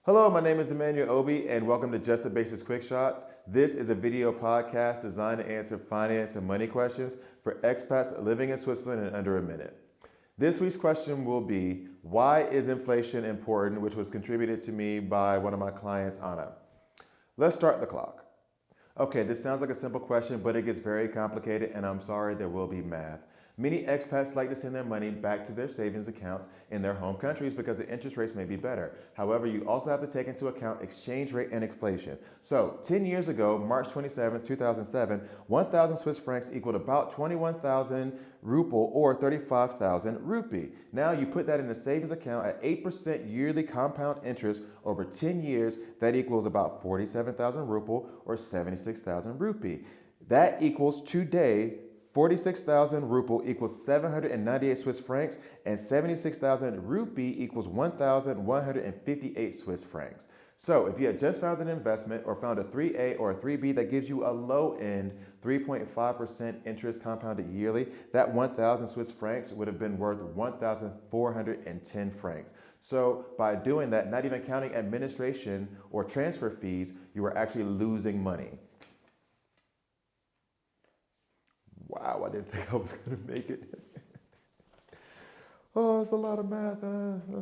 Hello, my name is Emmanuel Obi, and welcome to Just the Basics Quick Shots. This is a video podcast designed to answer finance and money questions for expats living in Switzerland in under a minute. This week's question will be, why is inflation important, which was contributed to me by one of my clients, Anna. Let's start the clock. Okay, this sounds like a simple question, but it gets very complicated, and I'm sorry, there will be math. Many expats like to send their money back to their savings accounts in their home countries because the interest rates may be better. However, you also have to take into account exchange rate and inflation. So 10 years ago, March 27, 2007, 1,000 Swiss francs equaled about 21,000 ruble or 35,000 rupee. Now you put that in a savings account at 8% yearly compound interest over 10 years, that equals about 47,000 ruble or 76,000 rupee. That equals today 46,000 ruble equals 798 Swiss francs, and 76,000 rupee equals 1,158 Swiss francs. So if you had just found an investment or found a 3A or a 3B that gives you a low end 3.5% interest compounded yearly, that 1,000 Swiss francs would have been worth 1,410 francs. So by doing that, not even counting administration or transfer fees, you are actually losing money. Wow, I didn't think I was going to make it. Oh, it's a lot of math.